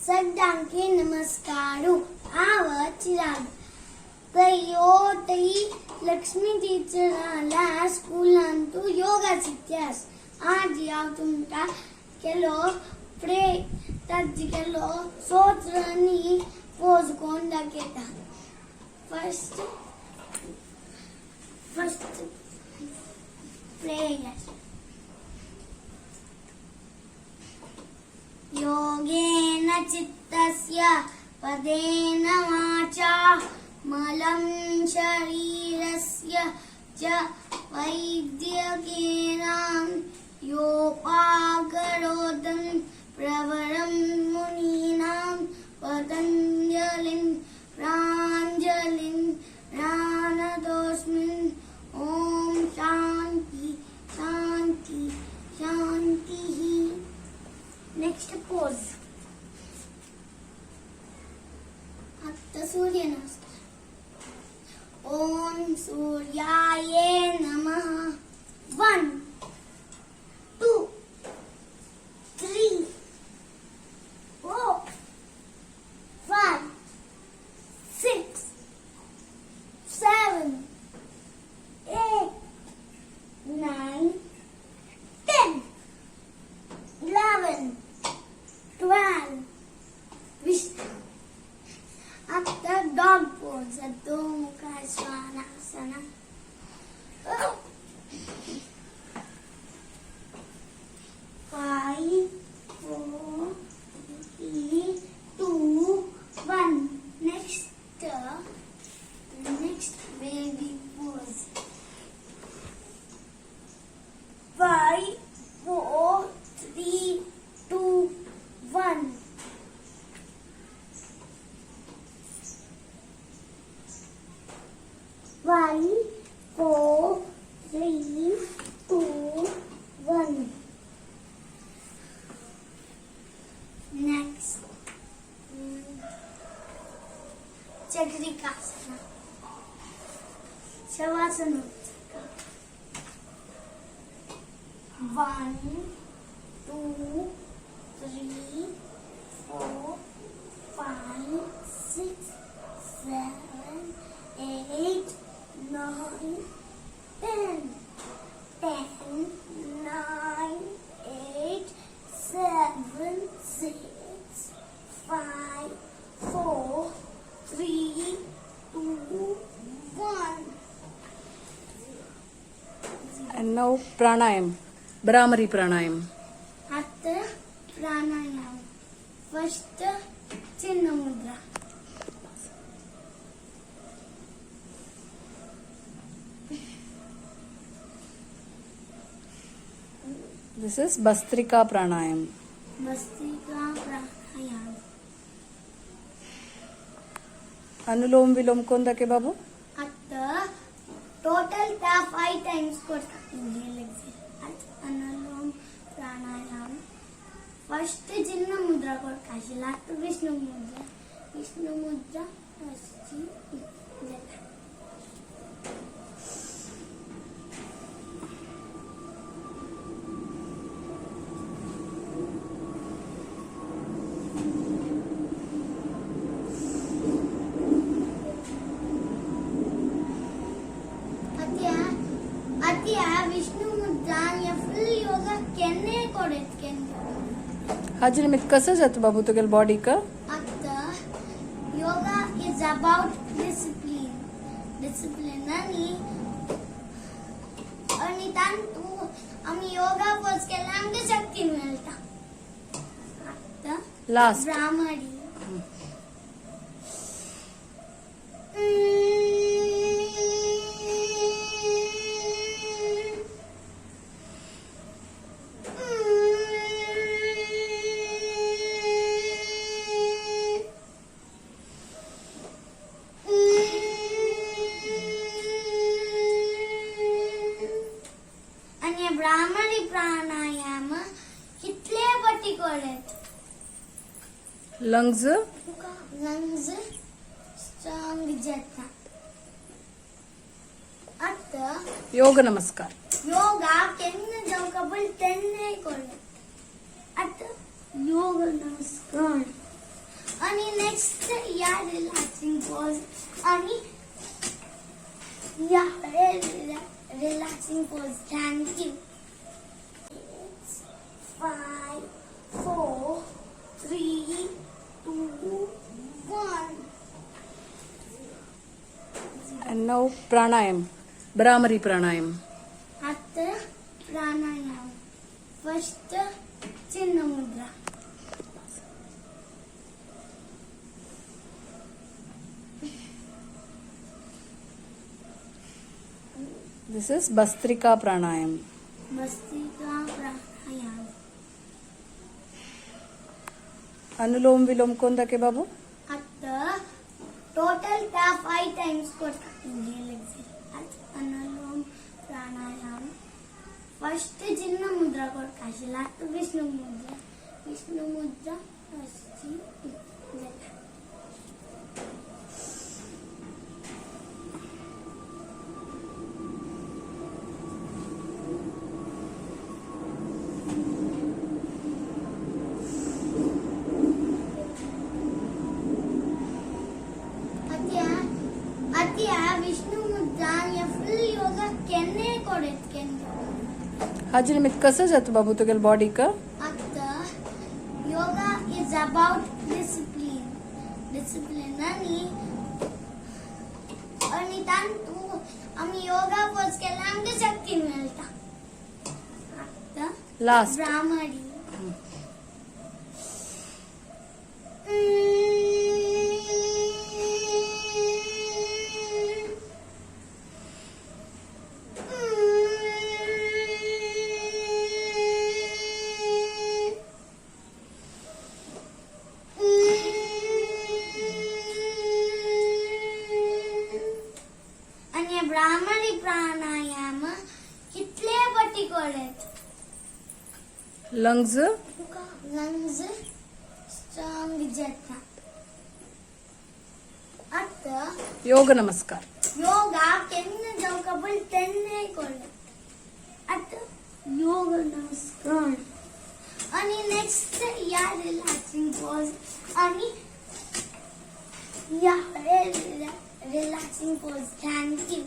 सगळ्यांके नमस्कारू आव चिराग तई लक्ष्मी टीचराला स्कूलांतू योगा शिकयास आज याव तुमका केलो प्रे ताजी केलो सोचरनी पोज कोण दाखयता फर्स्ट प्रेयर योगेन चित्तस्य पदेन वाचा मलं शरीरस्य च वैद्यकेन योपाकरोतं प्रवरं मुनीनां पतञ्जलिं प्राञ्जलिं प्राणतोऽस्मिन् ॐ शान्ति शान्ति शान्तिः. Next pose. आता सूर्य नमस्कार. ओम सूर्याय नमः. 1 2 3 4 5 6 7 8 9 10 11 12 आता dog pose अधो मुख श्वानासना. 5 4 3 2 1. Next baby pose. 5 4 3 2 1. 5 4 3 2 1. Next Chakrikasana. Shavasana. 1 2 3 4 5 6 7 8 9 10 10 9 8 7 6 5 4 3 2 1. And now pranayam, Brahmari pranayam. After pranayam, first Chinna mudra. This is Bastrika pranayam. Bastrika pranayam. Anulom vilom kon dake babu? After total 5 times kota inhale exhale. At Anulom pranayam. First Chinna mudra korkashi. Last Vishnu mudra. Vishnu mudra. Vishnu मुद्रा या full yoga केन्ने coded केन्ने हाजीर में कसं जात बाबू तुगेल body का? आता yoga is about discipline आणि तांतू आम्ही योगा पोज केला आमगे शक्ती मिळता. आता लास्ट ब्राह्मणी. ब्राह्मणी प्राणायाम कितले पटी करत? लंग्स स्ट्रॉंग जाता. आता योग नमस्कार. योगा केन्ने जाऊ कबल तेन्ने करत. आता योग नमस्कार. नेक्स्ट या रिलॅक्सिंग पोज आणि या relaxing pose. Thank you. 5 4 3 2 1. And now pranayam, Brahmari pranayam. आता प्राणायाम. फर्स्ट चिन्ह मुद्रा. This is Bastrika pranayam. Bhastrika प्राणायाम. अनुलोम विलोम कोणता के बाबू? आता टोटल 5 times ಕೊಡ್ತಾ. inhale exhale अनुलोम प्राणायाम. फर्स्ट चिन्ह मुद्रा ಕೊಡ್ತಾ. लास्ट विष्णु मुद्रा. विष्णु मुद्रा ಅತ್ಯ विष्णु मुद्रा या फुल योगा केन्ने ಕೊಡೆತ್ केन्ने. हाजी निमित्त कसं जातं बाबू तुगेल बॉडी का? आता योगा इज अबाउट डिसिप्लिन आणि तांतू आम्ही योगा पोज केला आमगे शक्ती मिळता. आता लास्ट ब्राह्मणी. आणि ब्राह्मणी प्राणायाम कितले पटी करेत. लंग्स लंग्स स्ट्रॉंग जाता. आता योग नमस्कार. योगा केन्ने जाऊ कबल तेन्ने करत. आता योग नमस्कार आणि नेक्स्ट या रिलॅक्सिंग पोज आणि या रिलॅक्सिंग पोज. थँक्यू.